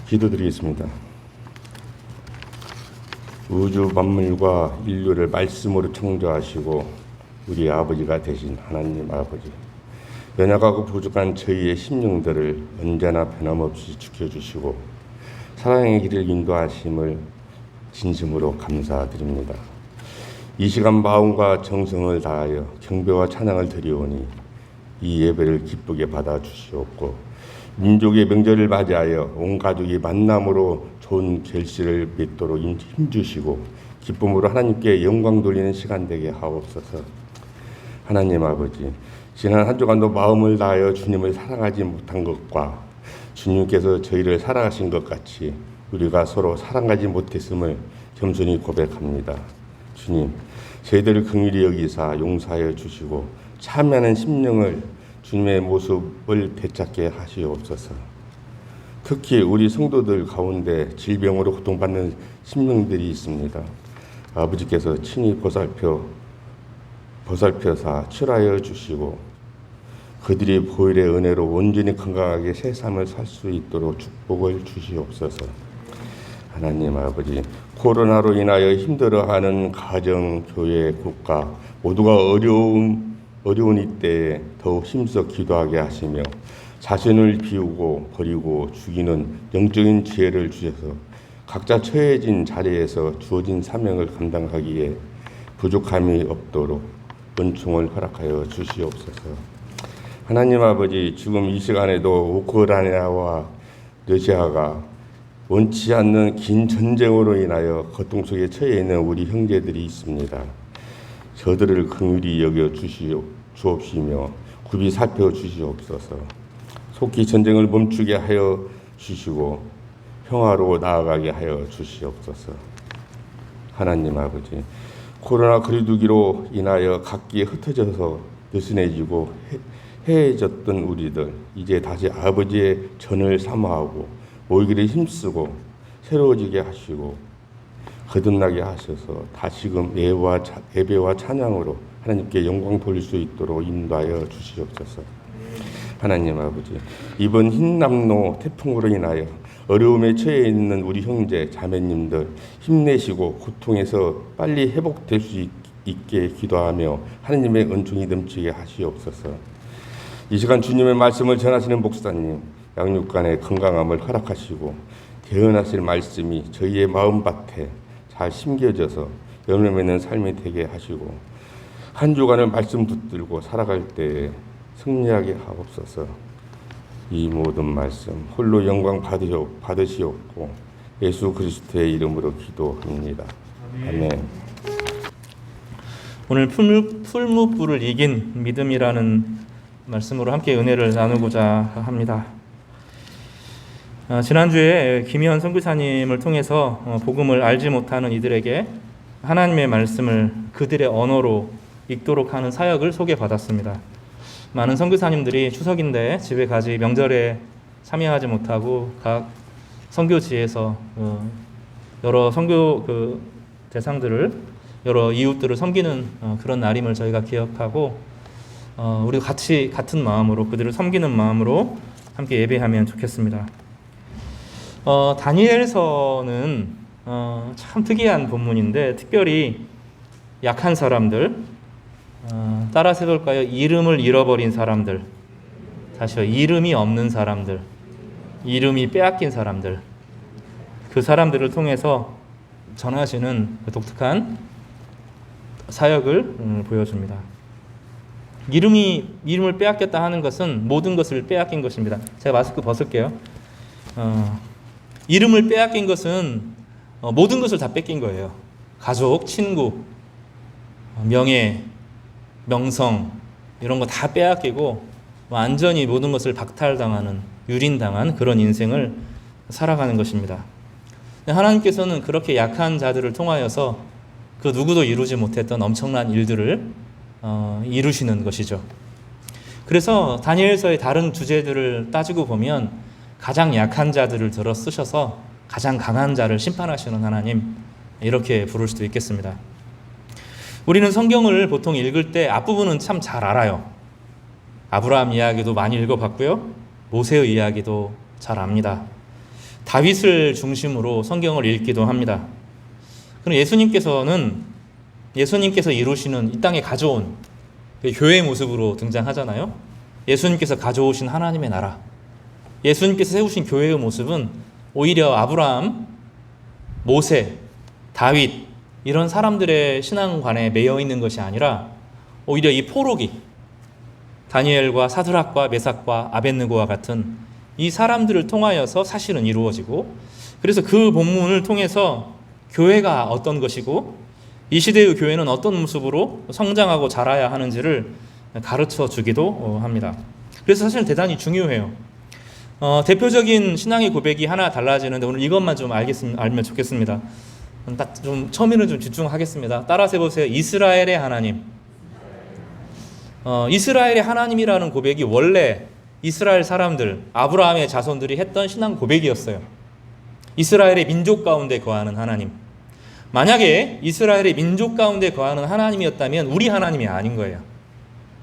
기도드리겠습니다. 우주 만물과 인류를 말씀으로 창조하시고 우리 아버지가 되신 하나님 아버지, 연약하고 부족한 저희의 심령들을 언제나 변함없이 지켜주시고 사랑의 길을 인도하심을 진심으로 감사드립니다. 이 시간 마음과 정성을 다하여 경배와 찬양을 드리오니 이 예배를 기쁘게 받아주시옵고 민족의 명절을 맞이하여 온 가족이 만남으로 좋은 결실을 맺도록 힘주시고 기쁨으로 하나님께 영광 돌리는 시간 되게 하옵소서. 하나님 아버지, 지난 한 주간도 마음을 다하여 주님을 사랑하지 못한 것과 주님께서 저희를 사랑하신 것 같이 우리가 서로 사랑하지 못했음을 겸손히 고백합니다. 주님, 저희들을 긍휼히 여기사 용서하여 주시고 참여하는 심령을 주님의 모습을 되찾게 하시옵소서. 특히 우리 성도들 가운데 질병으로 고통받는 심령들이 있습니다. 아버지께서 친히 보살펴사 치료하여 주시고 그들이 보혈의 은혜로 온전히 건강하게 새 삶을 살 수 있도록 축복을 주시옵소서. 하나님 아버지, 코로나로 인하여 힘들어하는 가정, 교회, 국가 모두가 어려운 이때에 더욱 힘써 기도하게 하시며 자신을 비우고 버리고 죽이는 영적인 지혜를 주셔서 각자 처해진 자리에서 주어진 사명을 감당하기에 부족함이 없도록 은총을 허락하여 주시옵소서. 하나님 아버지, 지금 이 시간에도 우크라이나와 러시아가 원치 않는 긴 전쟁으로 인하여 고통 속에 처해 있는 우리 형제들이 있습니다. 저들을 긍휼히 여겨 주옵시며 굽이 살펴 주시옵소서. 속히 전쟁을 멈추게 하여 주시고 평화로 나아가게 하여 주시옵소서. 하나님 아버지, 코로나 거리두기로 인하여 각기에 흩어져서 느슨해지고 해해졌던 우리들 이제 다시 아버지의 전을 사모하고 모이기를 힘쓰고 새로워지게 하시고 거듭나게 하셔서 다시금 예배와 찬양으로 하나님께 영광 돌릴 수 있도록 인도하여 주시옵소서. 하나님 아버지, 이번 흰남노 태풍으로 인하여 어려움에 처해 있는 우리 형제 자매님들 힘내시고 고통에서 빨리 회복될 수 있게 기도하며 하나님의 은총이 넘치게 하시옵소서. 이 시간 주님의 말씀을 전하시는 목사님 양육간의 건강함을 허락하시고 대언하실 말씀이 저희의 마음밭에 잘 심겨져서 열매 맺는 삶이 되게 하시고 한 주간을 말씀 붙들고 살아갈 때에 승리하게 하옵소서. 이 모든 말씀 홀로 영광 받으시옵고 예수 그리스도의 이름으로 기도합니다. 아멘. 오늘 풀무불을 이긴 믿음이라는 말씀으로 함께 은혜를 나누고자 합니다. 지난주에 김희연 선교사님을 통해서 복음을 알지 못하는 이들에게 하나님의 말씀을 그들의 언어로 읽도록 하는 사역을 소개받았습니다. 많은 선교사님들이 추석인데 집에 가지 명절에 참여하지 못하고 각 선교지에서 여러 선교 대상들을 여러 이웃들을 섬기는 그런 날임을 저희가 기억하고 우리 같이 같은 마음으로 그들을 섬기는 마음으로 함께 예배하면 좋겠습니다. 다니엘서는 참 특이한 본문인데 특별히 약한 사람들, 따라서 해볼까요? 이름을 잃어버린 사람들, 다시요, 이름이 없는 사람들, 이름이 빼앗긴 사람들, 그 사람들을 통해서 전하시는 독특한 사역을 보여줍니다. 이름을 빼앗겼다 하는 것은 모든 것을 빼앗긴 것입니다. 제가 마스크 벗을게요. 이름을 빼앗긴 것은 모든 것을 다 뺏긴 거예요. 가족, 친구, 명예, 명성 이런 거 다 빼앗기고 완전히 모든 것을 박탈당하는, 유린당한 그런 인생을 살아가는 것입니다. 하나님께서는 그렇게 약한 자들을 통하여서 그 누구도 이루지 못했던 엄청난 일들을 이루시는 것이죠. 그래서 다니엘서의 다른 주제들을 따지고 보면 가장 약한 자들을 들어 쓰셔서 가장 강한 자를 심판하시는 하나님, 이렇게 부를 수도 있겠습니다. 우리는 성경을 보통 읽을 때 앞부분은 참 잘 알아요. 아브라함 이야기도 많이 읽어봤고요. 모세의 이야기도 잘 압니다. 다윗을 중심으로 성경을 읽기도 합니다. 그럼 예수님께서 이루시는 이 땅에 가져온 교회의 모습으로 등장하잖아요. 예수님께서 가져오신 하나님의 나라, 예수님께서 세우신 교회의 모습은 오히려 아브라함, 모세, 다윗 이런 사람들의 신앙관에 매여 있는 것이 아니라 오히려 이 포로기, 다니엘과 사드락과 메삭과 아벳느고와 같은 이 사람들을 통하여서 사실은 이루어지고, 그래서 그 본문을 통해서 교회가 어떤 것이고 이 시대의 교회는 어떤 모습으로 성장하고 자라야 하는지를 가르쳐 주기도 합니다. 그래서 사실 대단히 중요해요. 대표적인 신앙의 고백이 하나 달라지는데 오늘 이것만 좀 알면 좋겠습니다. 좀 처음에는 좀 집중하겠습니다. 따라서 해보세요. 이스라엘의 하나님. 이스라엘의 하나님이라는 고백이 원래 이스라엘 사람들, 아브라함의 자손들이 했던 신앙 고백이었어요. 이스라엘의 민족 가운데 거하는 하나님. 만약에 이스라엘의 민족 가운데 거하는 하나님이었다면 우리 하나님이 아닌 거예요.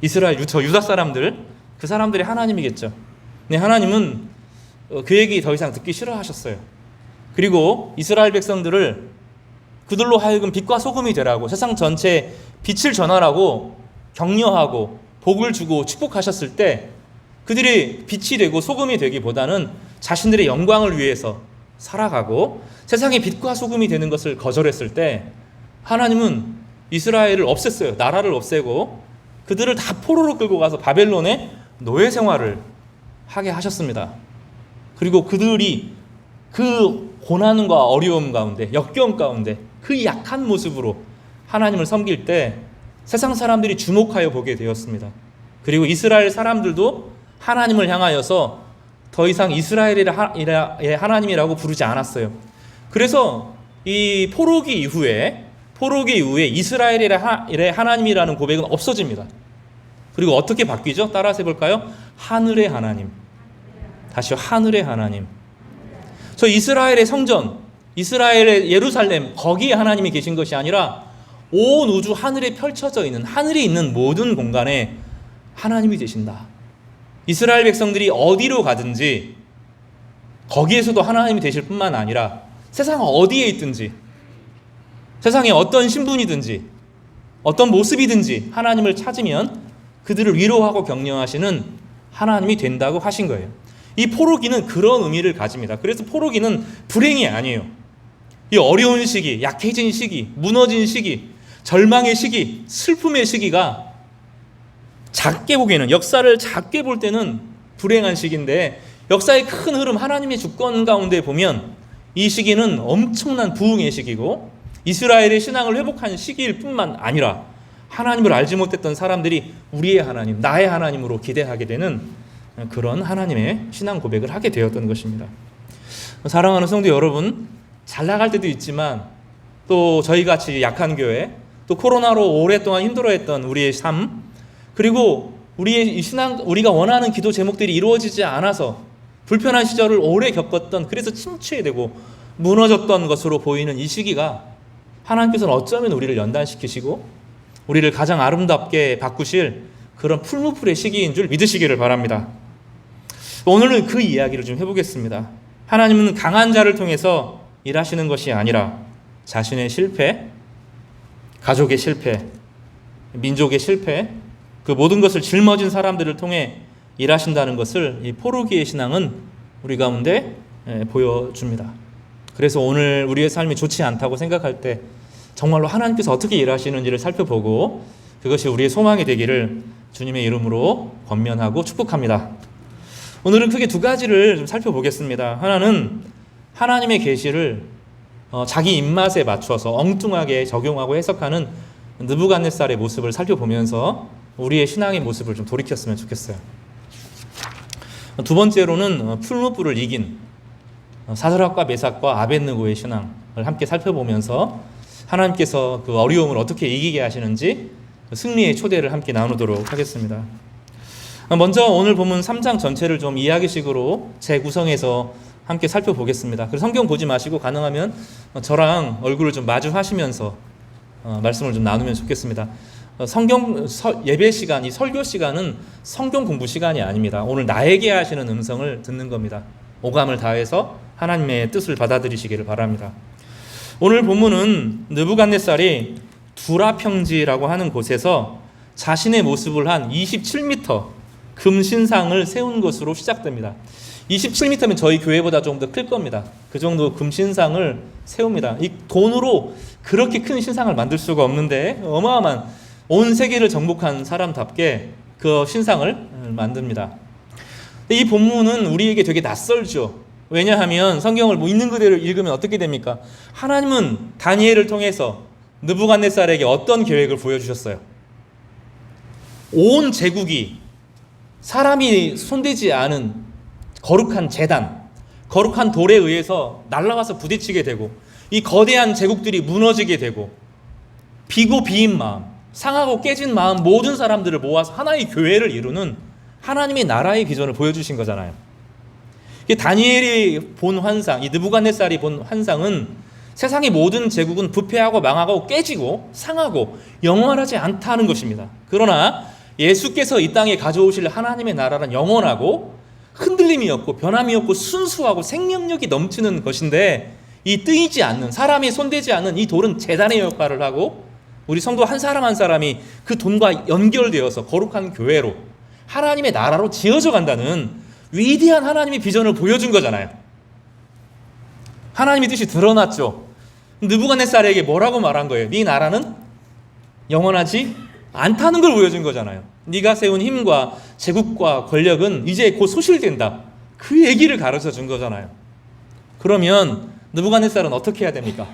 이스라엘 유다 사람들, 그 사람들의 하나님이겠죠. 근데 하나님은 그 얘기 더 이상 듣기 싫어하셨어요. 그리고 이스라엘 백성들을 그들로 하여금 빛과 소금이 되라고, 세상 전체에 빛을 전하라고 격려하고 복을 주고 축복하셨을 때 그들이 빛이 되고 소금이 되기보다는 자신들의 영광을 위해서 살아가고 세상의 빛과 소금이 되는 것을 거절했을 때 하나님은 이스라엘을 없앴어요. 나라를 없애고 그들을 다 포로로 끌고 가서 바벨론에 노예 생활을 하게 하셨습니다. 그리고 그들이 그 고난과 어려움 가운데, 역경 가운데 그 약한 모습으로 하나님을 섬길 때 세상 사람들이 주목하여 보게 되었습니다. 그리고 이스라엘 사람들도 하나님을 향하여서 더 이상 이스라엘의 하나님이라고 부르지 않았어요. 그래서 이 포로기 이후에 이스라엘의 하나님이라는 고백은 없어집니다. 그리고 어떻게 바뀌죠? 따라서 해볼까요? 하늘의 하나님. 다시요. 하늘의 하나님. 저 이스라엘의 성전, 이스라엘의 예루살렘, 거기에 하나님이 계신 것이 아니라 온 우주 하늘에 펼쳐져 있는, 하늘에 있는 모든 공간에 하나님이 되신다. 이스라엘 백성들이 어디로 가든지 거기에서도 하나님이 되실 뿐만 아니라 세상 어디에 있든지, 세상에 어떤 신분이든지 어떤 모습이든지 하나님을 찾으면 그들을 위로하고 격려하시는 하나님이 된다고 하신 거예요. 이 포로기는 그런 의미를 가집니다. 그래서 포로기는 불행이 아니에요. 이 어려운 시기, 약해진 시기, 무너진 시기, 절망의 시기, 슬픔의 시기가 작게 보기에는, 역사를 작게 볼 때는 불행한 시기인데 역사의 큰 흐름, 하나님의 주권 가운데 보면 이 시기는 엄청난 부흥의 시기고 이스라엘의 신앙을 회복한 시기일 뿐만 아니라 하나님을 알지 못했던 사람들이 우리의 하나님, 나의 하나님으로 기대하게 되는 그런 하나님의 신앙 고백을 하게 되었던 것입니다. 사랑하는 성도 여러분, 잘 나갈 때도 있지만 또 저희같이 약한 교회, 또 코로나로 오랫동안 힘들어했던 우리의 삶, 그리고 우리의 신앙, 우리가 원하는 기도 제목들이 이루어지지 않아서 불편한 시절을 오래 겪었던, 그래서 침체되고 무너졌던 것으로 보이는 이 시기가 하나님께서는 어쩌면 우리를 연단시키시고 우리를 가장 아름답게 바꾸실 그런 풀무풀의 시기인 줄 믿으시기를 바랍니다. 오늘은 그 이야기를 좀 해보겠습니다. 하나님은 강한 자를 통해서 일하시는 것이 아니라 자신의 실패, 가족의 실패, 민족의 실패, 그 모든 것을 짊어진 사람들을 통해 일하신다는 것을 이 포로기의 신앙은 우리 가운데 보여줍니다. 그래서 오늘 우리의 삶이 좋지 않다고 생각할 때 정말로 하나님께서 어떻게 일하시는지를 살펴보고 그것이 우리의 소망이 되기를 주님의 이름으로 권면하고 축복합니다. 오늘은 크게 두 가지를 좀 살펴보겠습니다. 하나는 하나님의 계시를 자기 입맛에 맞춰서 엉뚱하게 적용하고 해석하는 느부갓네살의 모습을 살펴보면서 우리의 신앙의 모습을 좀 돌이켰으면 좋겠어요. 두 번째로는 풀무불을 이긴 사드락과 메삭과 아벳느고의 신앙을 함께 살펴보면서 하나님께서 그 어려움을 어떻게 이기게 하시는지 승리의 초대를 함께 나누도록 하겠습니다. 먼저 오늘 본문 3장 전체를 좀 이야기식으로 재구성해서 함께 살펴보겠습니다. 그래서 성경 보지 마시고 가능하면 저랑 얼굴을 좀 마주하시면서 말씀을 좀 나누면 좋겠습니다. 예배 시간, 이 설교 시간은 성경 공부 시간이 아닙니다. 오늘 나에게 하시는 음성을 듣는 겁니다. 오감을 다해서 하나님의 뜻을 받아들이시기를 바랍니다. 오늘 본문은 느부갓네살이 두라 평지라고 하는 곳에서 자신의 모습을 한 27m 금신상을 세운 것으로 시작됩니다. 27m면 저희 교회보다 조금 더 클 겁니다. 그 정도 금신상을 세웁니다. 이 돈으로 그렇게 큰 신상을 만들 수가 없는데 어마어마한 온 세계를 정복한 사람답게 그 신상을 만듭니다. 이 본문은 우리에게 되게 낯설죠. 왜냐하면 성경을 있는 그대로 읽으면 어떻게 됩니까? 하나님은 다니엘을 통해서 느부갓네살에게 어떤 계획을 보여주셨어요? 온 제국이 사람이 손대지 않은 거룩한 제단, 거룩한 돌에 의해서 날아와서 부딪히게 되고 이 거대한 제국들이 무너지게 되고 비고 비인 마음, 상하고 깨진 마음 모든 사람들을 모아서 하나의 교회를 이루는 하나님의 나라의 비전을 보여주신 거잖아요. 다니엘이 본 환상, 이 느부갓네살이 본 환상은 세상의 모든 제국은 부패하고 망하고 깨지고 상하고 영원하지 않다는 것입니다. 그러나 예수께서 이 땅에 가져오실 하나님의 나라는 영원하고 흔들림이 없고 변함이 없고 순수하고 생명력이 넘치는 것인데 이 뜨이지 않는, 사람이 손대지 않는 이 돌은 제단의 역할을 하고 우리 성도 한 사람 한 사람이 그 돈과 연결되어서 거룩한 교회로 하나님의 나라로 지어져 간다는 위대한 하나님의 비전을 보여준 거잖아요. 하나님의 뜻이 드러났죠. 느부갓네살에게 뭐라고 말한 거예요? 네 나라는 영원하지 않다는 걸 보여준 거잖아요. 네가 세운 힘과 제국과 권력은 이제 곧 소실된다. 그 얘기를 가르쳐 준 거잖아요. 그러면 느부갓네살은 어떻게 해야 됩니까?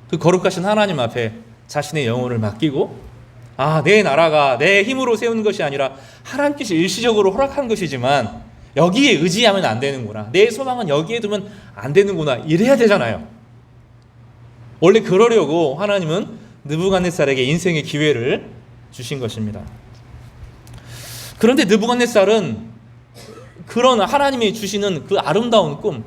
그 거룩하신 하나님 앞에 자신의 영혼을 맡기고 내 나라가 내 힘으로 세운 것이 아니라 하나님께서 일시적으로 허락한 것이지만 여기에 의지하면 안 되는구나. 내 소망은 여기에 두면 안 되는구나. 이래야 되잖아요. 원래 그러려고 하나님은 느부갓네살에게 인생의 기회를 주신 것입니다. 그런데 느부갓네살은 그런 하나님이 주시는 그 아름다운 꿈,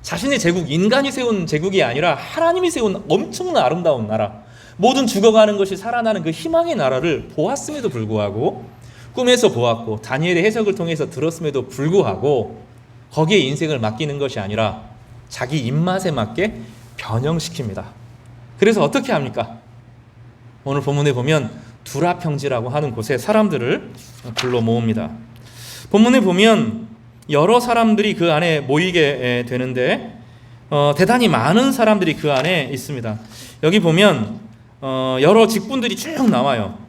자신의 제국, 인간이 세운 제국이 아니라 하나님이 세운 엄청난 아름다운 나라, 모든 죽어가는 것이 살아나는 그 희망의 나라를 보았음에도 불구하고, 꿈에서 보았고 다니엘의 해석을 통해서 들었음에도 불구하고 거기에 인생을 맡기는 것이 아니라 자기 입맛에 맞게 변형시킵니다. 그래서 어떻게 합니까? 오늘 본문에 보면 두라 평지라고 하는 곳에 사람들을 불러 모읍니다. 본문에 보면 여러 사람들이 그 안에 모이게 되는데 대단히 많은 사람들이 그 안에 있습니다. 여기 보면 여러 직분들이 쭉 나와요.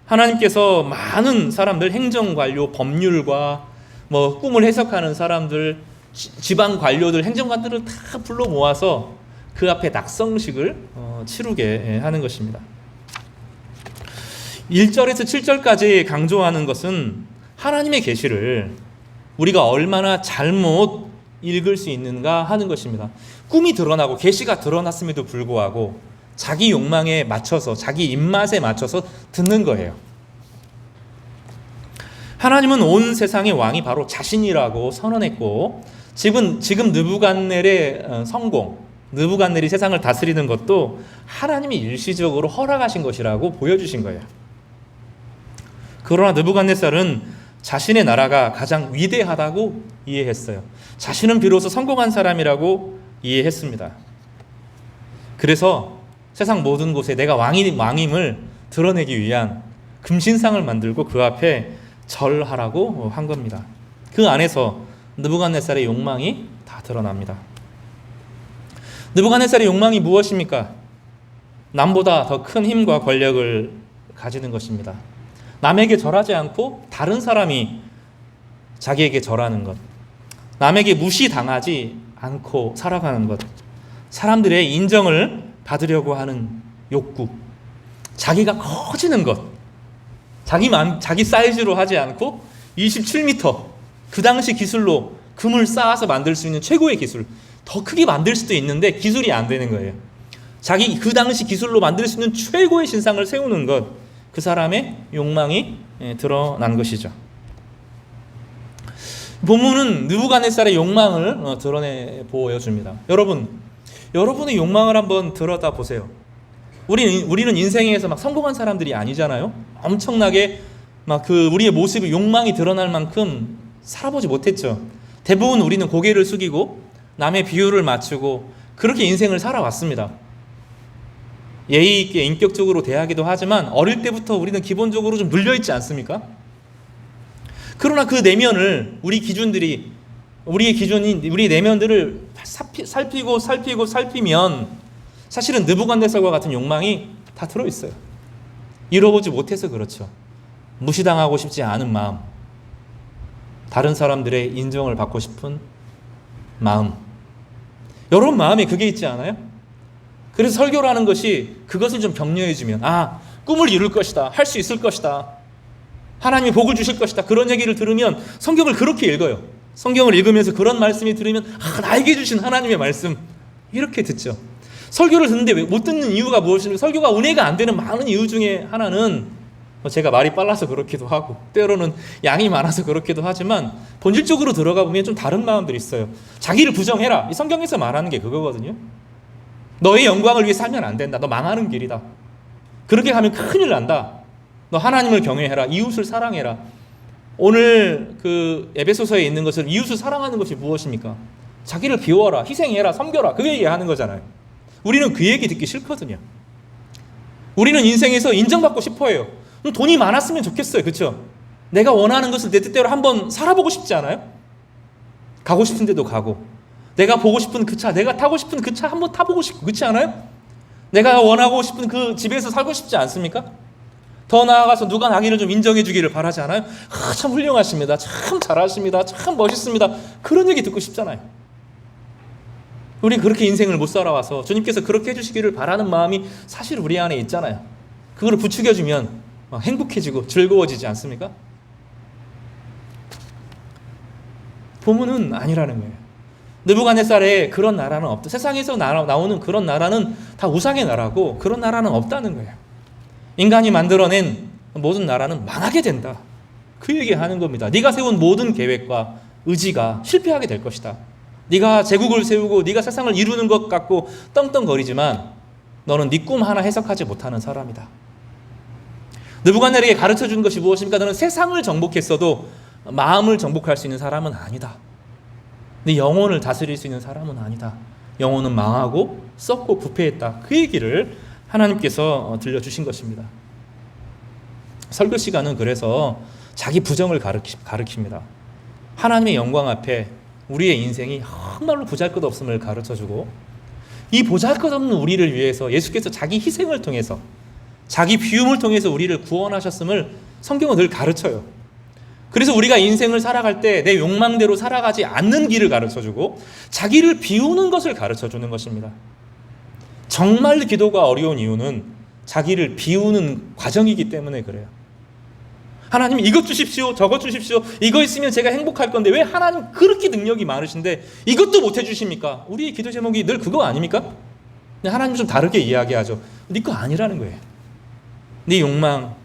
하나님께서 많은 사람들, 행정관료, 법률과 꿈을 해석하는 사람들, 지방 관료들, 행정관들을 다 불러 모아서 그 앞에 낙성식을 치르게 하는 것입니다. 1절에서 7절까지 강조하는 것은 하나님의 계시를 우리가 얼마나 잘못 읽을 수 있는가 하는 것입니다. 꿈이 드러나고 계시가 드러났음에도 불구하고 자기 욕망에 맞춰서, 자기 입맛에 맞춰서 듣는 거예요. 하나님은 온 세상의 왕이 바로 자신이라고 선언했고 지금 느부갓넬의 성공, 느부갓넬이 세상을 다스리는 것도 하나님이 일시적으로 허락하신 것이라고 보여주신 거예요. 그러나 느부갓네살은 자신의 나라가 가장 위대하다고 이해했어요. 자신은 비로소 성공한 사람이라고 이해했습니다. 그래서 세상 모든 곳에 내가 왕임을 드러내기 위한 금신상을 만들고 그 앞에 절하라고 한 겁니다. 그 안에서 느부갓네살의 욕망이 다 드러납니다. 느부갓네살의 욕망이 무엇입니까? 남보다 더 큰 힘과 권력을 가지는 것입니다. 남에게 절하지 않고 다른 사람이 자기에게 절하는 것, 남에게 무시당하지 않고 살아가는 것, 사람들의 인정을 받으려고 하는 욕구, 자기가 커지는 것, 자기 사이즈로 하지 않고 27m, 그 당시 기술로 금을 쌓아서 만들 수 있는 최고의 기술, 더 크게 만들 수도 있는데 기술이 안 되는 거예요. 자기 그 당시 기술로 만들 수 있는 최고의 신상을 세우는 것, 그 사람의 욕망이 드러난 것이죠. 본문은 느부갓네살의 욕망을 드러내 보여줍니다. 여러분의 욕망을 한번 들여다 보세요. 우리는 인생에서 막 성공한 사람들이 아니잖아요. 엄청나게 막 우리의 모습이 욕망이 드러날 만큼 살아보지 못했죠. 대부분 우리는 고개를 숙이고 남의 비유를 맞추고 그렇게 인생을 살아왔습니다. 예의 있게 인격적으로 대하기도 하지만 어릴 때부터 우리는 기본적으로 좀 눌려있지 않습니까? 그러나 그 내면을 우리의 기준인 우리 내면들을 살피면 사실은 느부갓네살과 같은 욕망이 다 들어있어요. 이뤄보지 못해서 그렇죠. 무시당하고 싶지 않은 마음, 다른 사람들의 인정을 받고 싶은 마음, 여러분 마음에 그게 있지 않아요? 그래서 설교라는 것이 그것을 좀 격려해주면 꿈을 이룰 것이다, 할 수 있을 것이다, 하나님이 복을 주실 것이다, 그런 얘기를 들으면 성경을 그렇게 읽어요. 성경을 읽으면서 그런 말씀이 들으면 나에게 주신 하나님의 말씀, 이렇게 듣죠. 설교를 듣는데 왜 못 듣는 이유가 무엇입니까? 설교가 은혜가 안 되는 많은 이유 중에 하나는 제가 말이 빨라서 그렇기도 하고 때로는 양이 많아서 그렇기도 하지만 본질적으로 들어가 보면 좀 다른 마음들이 있어요. 자기를 부정해라, 이 성경에서 말하는 게 그거거든요. 너의 영광을 위해 살면 안 된다, 너 망하는 길이다, 그렇게 하면 큰일 난다, 너 하나님을 경외해라, 이웃을 사랑해라. 오늘 그 에베소서에 있는 것을 이웃을 사랑하는 것이 무엇입니까? 자기를 비워라, 희생해라, 섬겨라, 그 얘기하는 거잖아요. 우리는 그 얘기 듣기 싫거든요. 우리는 인생에서 인정받고 싶어해요. 돈이 많았으면 좋겠어요, 그렇죠? 내가 원하는 것을 내 뜻대로 한번 살아보고 싶지 않아요? 가고 싶은 데도 가고, 내가 보고 싶은 그 차, 내가 타고 싶은 그 차 한번 타보고 싶고, 그렇지 않아요? 내가 원하고 싶은 그 집에서 살고 싶지 않습니까? 더 나아가서 누가 나기를 좀 인정해 주기를 바라지 않아요? 참 훌륭하십니다, 참 잘하십니다, 참 멋있습니다, 그런 얘기 듣고 싶잖아요. 우리 그렇게 인생을 못 살아와서 주님께서 그렇게 해주시기를 바라는 마음이 사실 우리 안에 있잖아요. 그걸 부추겨주면 행복해지고 즐거워지지 않습니까? 본문은 아니라는 거예요. 느부갓네살에 그런 나라는 없다. 세상에서 나오는 그런 나라는 다 우상의 나라고 그런 나라는 없다는 거예요. 인간이 만들어낸 모든 나라는 망하게 된다, 그 얘기하는 겁니다. 네가 세운 모든 계획과 의지가 실패하게 될 것이다. 네가 제국을 세우고 네가 세상을 이루는 것 같고 떵떵거리지만 너는 네 꿈 하나 해석하지 못하는 사람이다. 느부갓네살에게 가르쳐준 것이 무엇입니까? 너는 세상을 정복했어도 마음을 정복할 수 있는 사람은 아니다. 네 영혼을 다스릴 수 있는 사람은 아니다. 영혼은 망하고 썩고 부패했다, 그 얘기를 하나님께서 들려주신 것입니다. 설교 시간은 그래서 자기 부정을 가르칩니다. 하나님의 영광 앞에 우리의 인생이 정말로 보잘것없음을 가르쳐주고, 이 보잘것없는 우리를 위해서 예수께서 자기 희생을 통해서, 자기 비움을 통해서 우리를 구원하셨음을 성경은 늘 가르쳐요. 그래서 우리가 인생을 살아갈 때 내 욕망대로 살아가지 않는 길을 가르쳐주고 자기를 비우는 것을 가르쳐주는 것입니다. 정말 기도가 어려운 이유는 자기를 비우는 과정이기 때문에 그래요. 하나님 이것 주십시오, 저것 주십시오, 이거 있으면 제가 행복할 건데 왜 하나님 그렇게 능력이 많으신데 이것도 못 해주십니까? 우리의 기도 제목이 늘 그거 아닙니까? 하나님 좀 다르게 이야기하죠. 네 거 아니라는 거예요. 네 욕망,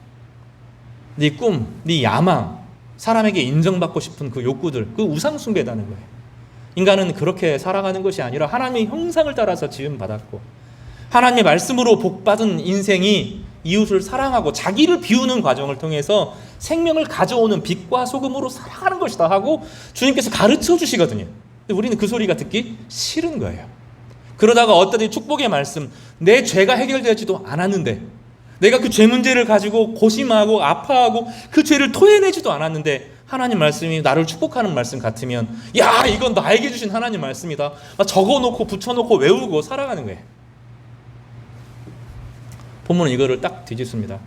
네 꿈, 네 야망, 사람에게 인정받고 싶은 그 욕구들, 그 우상 숭배라는 거예요. 인간은 그렇게 살아가는 것이 아니라 하나님의 형상을 따라서 지음받았고 하나님의 말씀으로 복받은 인생이 이웃을 사랑하고 자기를 비우는 과정을 통해서 생명을 가져오는 빛과 소금으로 살아가는 것이다 하고 주님께서 가르쳐 주시거든요. 근데 우리는 그 소리가 듣기 싫은 거예요. 그러다가 어떤 축복의 말씀, 내 죄가 해결되지도 않았는데, 내가 그 죄 문제를 가지고 고심하고 아파하고 그 죄를 토해내지도 않았는데 하나님 말씀이 나를 축복하는 말씀 같으면, 야, 이건 나에게 주신 하나님 말씀이다, 적어놓고 붙여놓고 외우고 살아가는 거예요. 본문은 이거를 딱 뒤집습니다.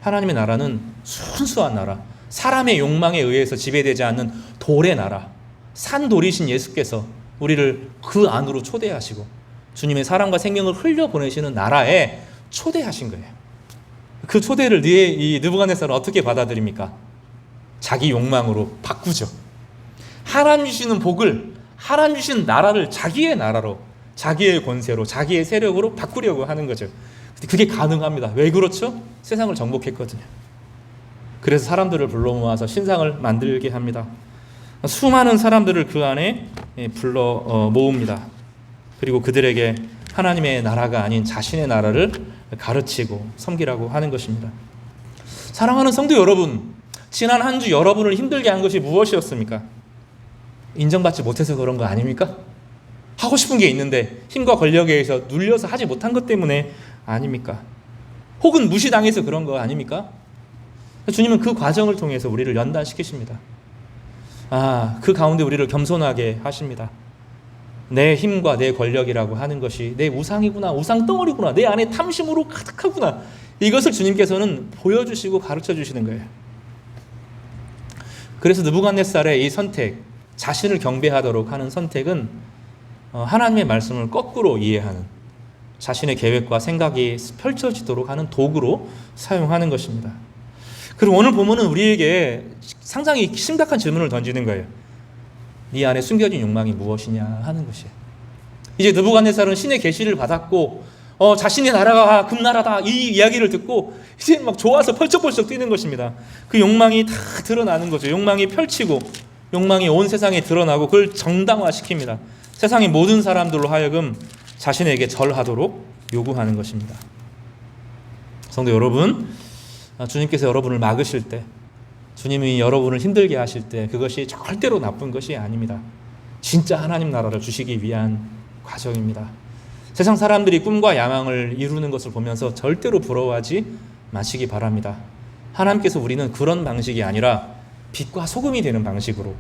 하나님의 나라는 순수한 나라, 사람의 욕망에 의해서 지배되지 않는 돌의 나라, 산돌이신 예수께서 우리를 그 안으로 초대하시고 주님의 사랑과 생명을 흘려보내시는 나라에 초대하신 거예요. 그 초대를 이 느부갓네살은 어떻게 받아들입니까? 자기 욕망으로 바꾸죠. 하나님 주시는 복을, 하나님 주신 나라를 자기의 나라로, 자기의 권세로, 자기의 세력으로 바꾸려고 하는 거죠. 그게 가능합니다. 왜 그렇죠? 세상을 정복했거든요. 그래서 사람들을 불러 모아서 신상을 만들게 합니다. 수많은 사람들을 그 안에 불러 모읍니다. 그리고 그들에게 하나님의 나라가 아닌 자신의 나라를 가르치고 섬기라고 하는 것입니다. 사랑하는 성도 여러분, 지난 한 주 여러분을 힘들게 한 것이 무엇이었습니까? 인정받지 못해서 그런 거 아닙니까? 하고 싶은 게 있는데 힘과 권력에 의해서 눌려서 하지 못한 것 때문에 아닙니까? 혹은 무시당해서 그런 거 아닙니까? 주님은 그 과정을 통해서 우리를 연단시키십니다. 그 가운데 우리를 겸손하게 하십니다. 내 힘과 내 권력이라고 하는 것이 내 우상이구나, 우상 덩어리구나, 내 안에 탐심으로 가득하구나, 이것을 주님께서는 보여주시고 가르쳐 주시는 거예요. 그래서 느부갓네살의 이 선택, 자신을 경배하도록 하는 선택은 하나님의 말씀을 거꾸로 이해하는, 자신의 계획과 생각이 펼쳐지도록 하는 도구로 사용하는 것입니다. 그리고 오늘 본문은 우리에게 상당히 심각한 질문을 던지는 거예요. 네 안에 숨겨진 욕망이 무엇이냐 하는 것이에요. 이제 느부갓네살은 신의 계시를 받았고 자신의 나라가 금나라다 이 이야기를 듣고 이제 막 좋아서 펄쩍펄쩍 뛰는 것입니다. 그 욕망이 다 드러나는 거죠. 욕망이 펼치고 욕망이 온 세상에 드러나고 그걸 정당화시킵니다. 세상의 모든 사람들로 하여금 자신에게 절하도록 요구하는 것입니다. 성도 여러분, 주님께서 여러분을 막으실 때, 주님이 여러분을 힘들게 하실 때 그것이 절대로 나쁜 것이 아닙니다. 진짜 하나님 나라를 주시기 위한 과정입니다. 세상 사람들이 꿈과 야망을 이루는 것을 보면서 절대로 부러워하지 마시기 바랍니다. 하나님께서 우리는 그런 방식이 아니라 빛과 소금이 되는 방식으로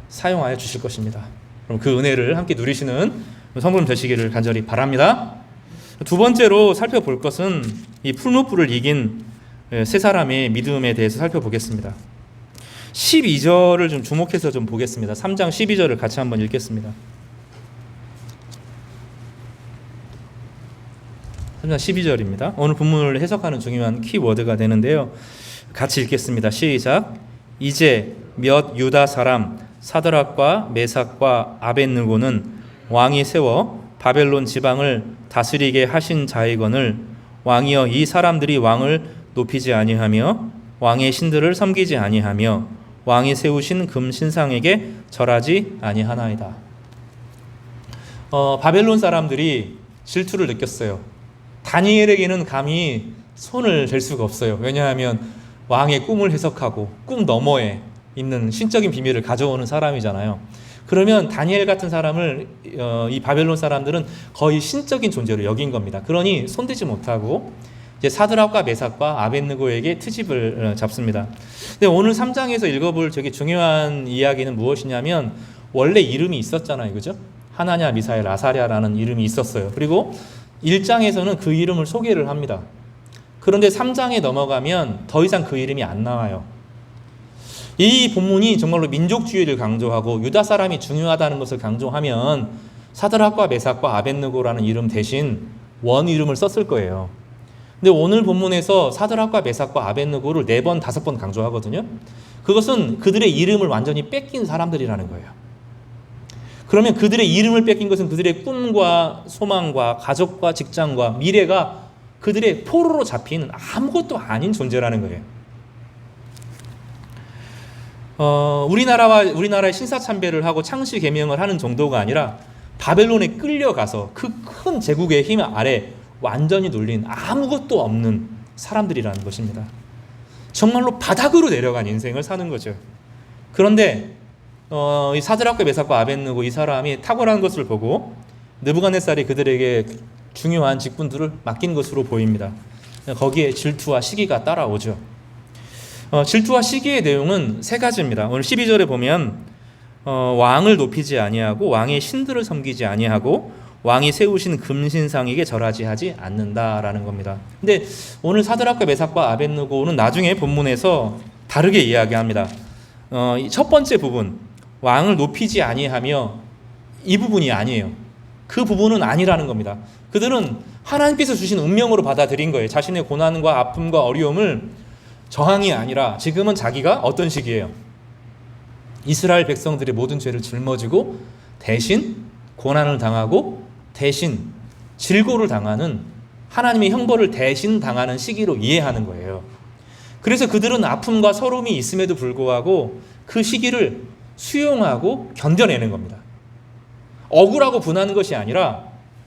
사용하여 주실 것입니다. 그럼 그 은혜를 함께 누리시는 성도님 되시기를 간절히 바랍니다. 두 번째로 살펴볼 것은 이 풀무불을 이긴 세 사람의 믿음에 대해서 살펴보겠습니다. 12절을 좀 주목해서 좀 보겠습니다. 3장 12절을 같이 한번 읽겠습니다. 3장 12절입니다. 오늘 본문을 해석하는 중요한 키워드가 되는데요. 같이 읽겠습니다. 시작. 이제 몇 유다 사람 사드락과 메삭과 아벳느고는 왕이 세워 바벨론 지방을 다스리게 하신 자이거늘 왕이여 이 사람들이 왕을 높이지 아니하며 왕의 신들을 섬기지 아니하며 왕이 세우신 금 신상에게 절하지 아니하나이다. 바벨론 사람들이 질투를 느꼈어요. 다니엘에게는 감히 손을 댈 수가 없어요. 왜냐하면 왕의 꿈을 해석하고 꿈 너머에 있는 신적인 비밀을 가져오는 사람이잖아요. 그러면 다니엘 같은 사람을 이 바벨론 사람들은 거의 신적인 존재로 여긴 겁니다. 그러니 손대지 못하고 이제 사드락과 메삭과 아벳느고에게 트집을 잡습니다. 근데 오늘 3장에서 읽어볼 되게 중요한 이야기는 무엇이냐면 원래 이름이 있었잖아요, 그죠? 하나냐, 미사엘, 아사랴라는 이름이 있었어요. 그리고 1장에서는 그 이름을 소개를 합니다. 그런데 3장에 넘어가면 더 이상 그 이름이 안 나와요. 이 본문이 정말로 민족주의를 강조하고 유다 사람이 중요하다는 것을 강조하면 사드락과 메삭과 아벳느고라는 이름 대신 원 이름을 썼을 거예요. 근데 오늘 본문에서 사드락과 메삭과 아벳느고를 4번, 5번 강조하거든요. 그것은 그들의 이름을 완전히 뺏긴 사람들이라는 거예요. 그러면 그들의 이름을 뺏긴 것은 그들의 꿈과 소망과 가족과 직장과 미래가 그들의 포로로 잡히는 아무것도 아닌 존재라는 거예요. 우리나라의 신사참배를 하고 창시 계명을 하는 정도가 아니라 바벨론에 끌려가서 그 큰 제국의 힘 아래 완전히 눌린 아무것도 없는 사람들이라는 것입니다. 정말로 바닥으로 내려간 인생을 사는 거죠. 그런데 이 사드락과 메삭과 아벳느고 이 사람이 탁월한 것을 보고 느부갓네살이 그들에게 중요한 직분들을 맡긴 것으로 보입니다. 거기에 질투와 시기가 따라오죠. 질투와 시기의 내용은 3가지입니다. 오늘 12절에 보면 왕을 높이지 아니하고 왕의 신들을 섬기지 아니하고 왕이 세우신 금신상에게 절하지 하지 않는다라는 겁니다. 근데 오늘 사드락과 메삭과 아벳느고는 나중에 본문에서 다르게 이야기합니다. 첫 번째 부분, 왕을 높이지 아니하며 이 부분이 아니에요. 그 부분은 아니라는 겁니다. 그들은 하나님께서 주신 운명으로 받아들인 거예요. 자신의 고난과 아픔과 어려움을 저항이 아니라 지금은 자기가 어떤 시기예요? 이스라엘 백성들의 모든 죄를 짊어지고 대신 고난을 당하고 대신 질고를 당하는 하나님의 형벌을 대신 당하는 시기로 이해하는 거예요. 그래서 그들은 아픔과 서러움이 있음에도 불구하고 그 시기를 수용하고 견뎌내는 겁니다. 억울하고 분하는 것이 아니라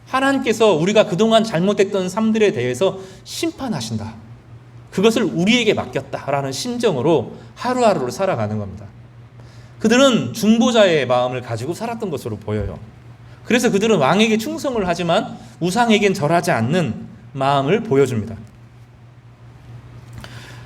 하나님께서 우리가 그동안 잘못했던 삶들에 대해서 심판하신다. 그것을 우리에게 맡겼다라는 심정으로 하루하루를 살아가는 겁니다. 그들은 중보자의 마음을 가지고 살았던 것으로 보여요. 그래서 그들은 왕에게 충성을 하지만 우상에겐 절하지 않는 마음을 보여줍니다.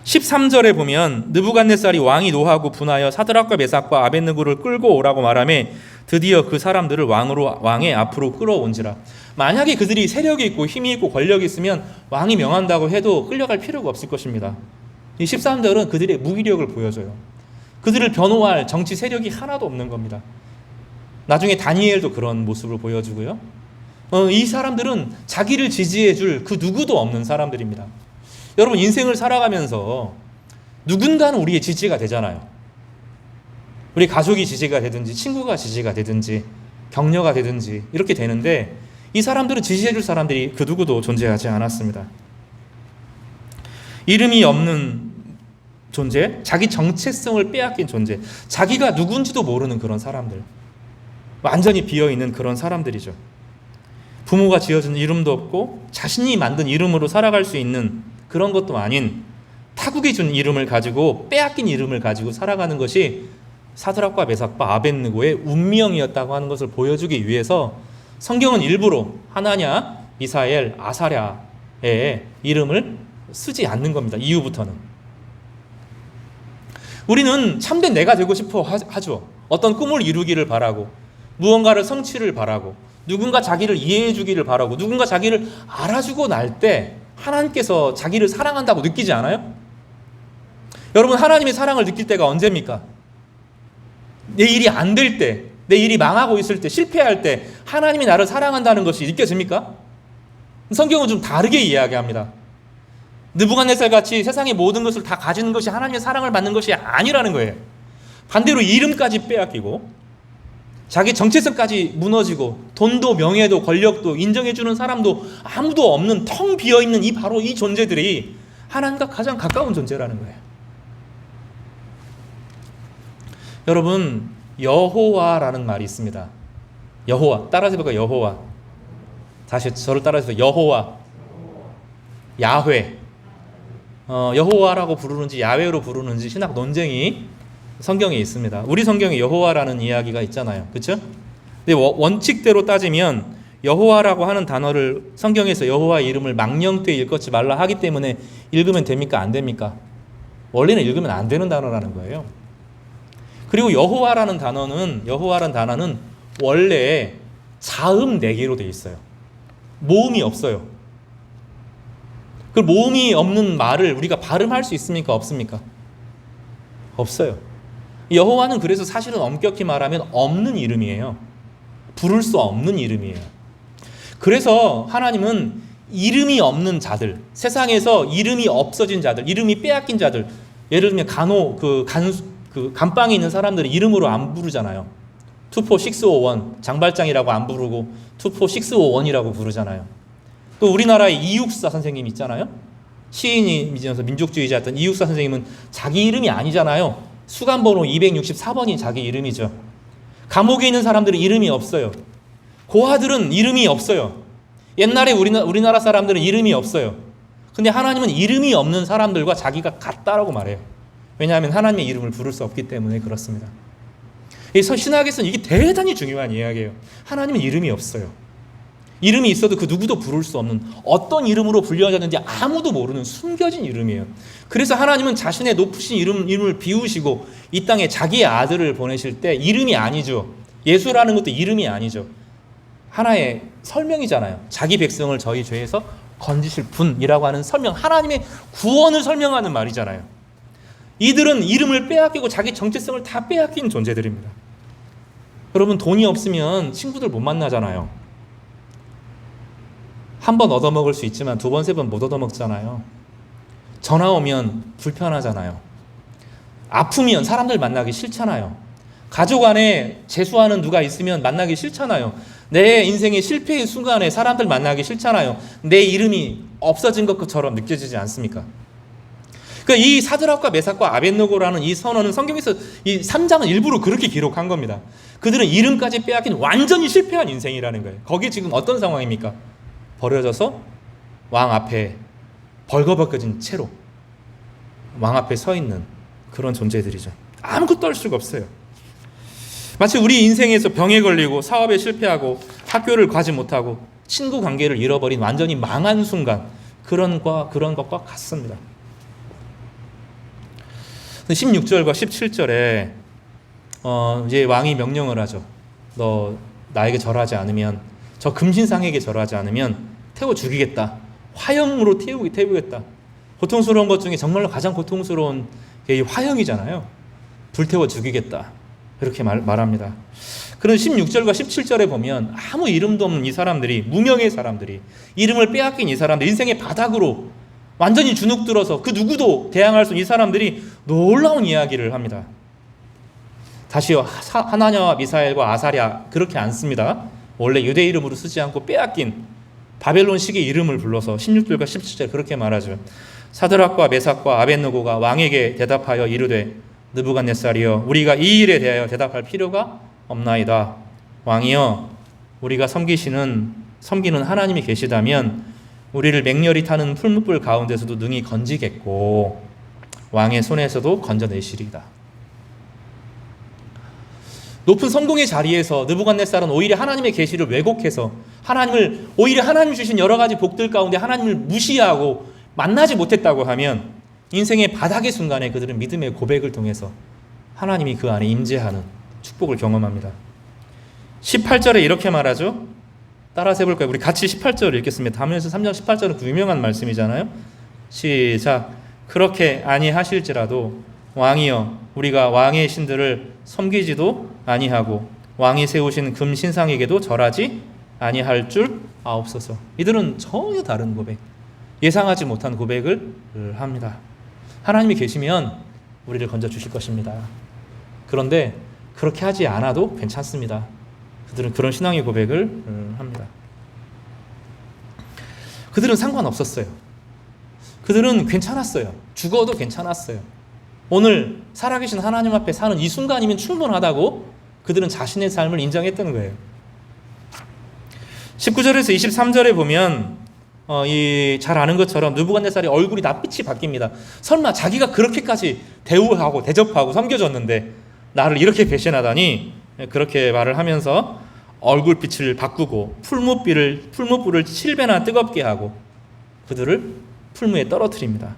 13절에 보면 느부갓네살이 왕이 노하고 분하여 사드락과 메삭과 아벳느고를 끌고 오라고 말하며 드디어 그 사람들을 왕의 앞으로 끌어온지라. 만약에 그들이 세력이 있고 힘이 있고 권력이 있으면 왕이 명한다고 해도 끌려갈 필요가 없을 것입니다. 이 13절은 그들의 무기력을 보여줘요. 그들을 변호할 정치 세력이 하나도 없는 겁니다. 나중에 다니엘도 그런 모습을 보여주고요. 이 사람들은 자기를 지지해줄 그 누구도 없는 사람들입니다. 여러분, 인생을 살아가면서 누군가는 우리의 지지가 되잖아요. 우리 가족이 지지가 되든지 친구가 지지가 되든지 격려가 되든지 이렇게 되는데 이 사람들은 지지해줄 사람들이 그 누구도 존재하지 않았습니다. 이름이 없는 존재, 자기 정체성을 빼앗긴 존재, 자기가 누군지도 모르는 그런 사람들, 완전히 비어있는 그런 사람들이죠. 부모가 지어준 이름도 없고 자신이 만든 이름으로 살아갈 수 있는 그런 것도 아닌 타국이 준 이름을 가지고 빼앗긴 이름을 가지고 살아가는 것이 사드락과 메삭과 아벳느고의 운명이었다고 하는 것을 보여주기 위해서 성경은 일부러 하나냐, 미사엘, 아사랴의 이름을 쓰지 않는 겁니다. 이후부터는. 우리는 참된 내가 되고 싶어 하죠. 어떤 꿈을 이루기를 바라고 무언가를 성취를 바라고 누군가 자기를 이해해 주기를 바라고 누군가 자기를 알아주고 날 때 하나님께서 자기를 사랑한다고 느끼지 않아요? 여러분, 하나님의 사랑을 느낄 때가 언제입니까? 내 일이 안 될 때, 내 일이 망하고 있을 때, 실패할 때 하나님이 나를 사랑한다는 것이 느껴집니까? 성경은 좀 다르게 이야기합니다. 느부갓네살 같이 세상의 모든 것을 다 가지는 것이 하나님의 사랑을 받는 것이 아니라는 거예요. 반대로 이름까지 빼앗기고 자기 정체성까지 무너지고 돈도 명예도 권력도 인정해주는 사람도 아무도 없는 텅 비어있는 바로 이 존재들이 하나님과 가장 가까운 존재라는 거예요. 여러분, 여호와라는 말이 있습니다. 여호와, 따라서 해볼까요? 여호와. 다시 저를 따라해서 여호와, 야훼. 여호와라고 부르는지 야훼로 부르는지 신학 논쟁이 성경에 있습니다. 우리 성경에 여호와라는 이야기가 있잖아요. 그렇죠? 근데 원칙대로 따지면 여호와라고 하는 단어를 성경에서 여호와의 이름을 망령되이 일컫지 말라 하기 때문에 읽으면 됩니까? 안 됩니까? 원래는 읽으면 안 되는 단어라는 거예요. 그리고 여호와라는 단어는 원래 자음 4개로 되어 있어요. 모음이 없어요. 그 모음이 없는 말을 우리가 발음할 수 있습니까? 없습니까? 없어요. 여호와는 그래서 사실은 엄격히 말하면 없는 이름이에요. 부를 수 없는 이름이에요. 그래서 하나님은 이름이 없는 자들, 세상에서 이름이 없어진 자들, 이름이 빼앗긴 자들, 예를 들면 감방에 있는 사람들은 이름으로 안 부르잖아요. 24651 장발장이라고 안 부르고 24651이라고 부르잖아요. 또 우리나라에 이육사 선생님 있잖아요. 시인이면서 민족주의자였던 이육사 선생님은 자기 이름이 아니잖아요. 수감번호 264번이 자기 이름이죠. 감옥에 있는 사람들은 이름이 없어요. 고아들은 이름이 없어요. 옛날에 우리나라 사람들은 이름이 없어요. 근데 하나님은 이름이 없는 사람들과 자기가 같다라고 말해요. 왜냐하면 하나님의 이름을 부를 수 없기 때문에 그렇습니다. 신학에서는 이게 대단히 중요한 이야기예요. 하나님은 이름이 없어요. 이름이 있어도 그 누구도 부를 수 없는, 어떤 이름으로 불려졌는지 아무도 모르는 숨겨진 이름이에요. 그래서 하나님은 자신의 높으신 이름을 비우시고 이 땅에 자기의 아들을 보내실 때 이름이 아니죠. 예수라는 것도 이름이 아니죠. 하나의 설명이잖아요. 자기 백성을 저희 죄에서 건지실 분이라고 하는 설명, 하나님의 구원을 설명하는 말이잖아요. 이들은 이름을 빼앗기고 자기 정체성을 다 빼앗긴 존재들입니다. 여러분, 돈이 없으면 친구들 못 만나잖아요. 한 번 얻어먹을 수 있지만 2번, 3번 못 얻어먹잖아요. 전화 오면 불편하잖아요. 아프면 사람들 만나기 싫잖아요. 가족 안에 재수하는 누가 있으면 만나기 싫잖아요. 내 인생의 실패의 순간에 사람들 만나기 싫잖아요. 내 이름이 없어진 것처럼 느껴지지 않습니까? 그러니까 이 사드락과 메삭과 아벳느고라는 이 선언은 성경에서 이 3장은 일부러 그렇게 기록한 겁니다. 그들은 이름까지 빼앗긴 완전히 실패한 인생이라는 거예요. 거기 지금 어떤 상황입니까? 버려져서 왕 앞에 벌거벗겨진 채로 왕 앞에 서 있는 그런 존재들이죠. 아무것도 할 수가 없어요. 마치 우리 인생에서 병에 걸리고 사업에 실패하고 학교를 가지 못하고 친구 관계를 잃어버린 완전히 망한 순간, 그런 것과 같습니다. 16절과 17절에 이제 왕이 명령을 하죠. 너 나에게 절하지 않으면, 저 금신상에게 절하지 않으면 태워 죽이겠다. 화형으로 태우겠다. 고통스러운 것 중에 정말로 가장 고통스러운 게 이 화형이잖아요. 불태워 죽이겠다. 이렇게 말합니다. 그런 16절과 17절에 보면 아무 이름도 없는 이 사람들이, 무명의 사람들이, 이름을 빼앗긴 이 사람들, 인생의 바닥으로 완전히 주눅들어서 그 누구도 대항할 수 없는 이 사람들이 놀라운 이야기를 합니다. 다시요, 하나냐와 미사엘과 아사랴 그렇게 안 씁니다. 원래 유대 이름으로 쓰지 않고 빼앗긴 바벨론식의 이름을 불러서 16절과 17절 그렇게 말하죠. 사드락과 메삭과 아벳느고가 왕에게 대답하여 이르되 느부갓네살이여, 우리가 이 일에 대하여 대답할 필요가 없나이다. 왕이여, 우리가 섬기는 하나님이 계시다면 우리를 맹렬히 타는 풀무불 가운데서도 능히 건지겠고 왕의 손에서도 건져내시리이다. 높은 성공의 자리에서 느부갓네살은 오히려 하나님의 계시를 왜곡해서 오히려 하나님 주신 여러 가지 복들 가운데 하나님을 무시하고 만나지 못했다고 하면 인생의 바닥의 순간에 그들은 믿음의 고백을 통해서 하나님이 그 안에 임재하는 축복을 경험합니다. 18절에 이렇게 말하죠. 따라서 해볼까요? 우리 같이 18절을 읽겠습니다. 다면서 3장 18절은 그 유명한 말씀이잖아요. 시작. 그렇게 아니하실지라도 왕이여, 우리가 왕의 신들을 섬기지도 아니하고 왕이 세우신 금 신상에게도 절하지 아니할 줄 아옵소서. 이들은 전혀 다른 고백, 예상하지 못한 고백을 합니다. 하나님이 계시면 우리를 건져 주실 것입니다. 그런데 그렇게 하지 않아도 괜찮습니다. 그들은 그런 신앙의 고백을 합니다. 그들은 상관없었어요. 그들은 괜찮았어요. 죽어도 괜찮았어요. 오늘 살아계신 하나님 앞에 사는 이 순간이면 충분하다고 그들은 자신의 삶을 인정했던 거예요. 19절에서 23절에 보면 잘 아는 것처럼 느부갓네살의 얼굴이 낯빛이 바뀝니다. 설마 자기가 그렇게까지 대우하고 대접하고 섬겨줬는데 나를 이렇게 배신하다니, 그렇게 말을 하면서 얼굴빛을 바꾸고 풀무불을 7배나 뜨겁게 하고 그들을 풀무에 떨어뜨립니다.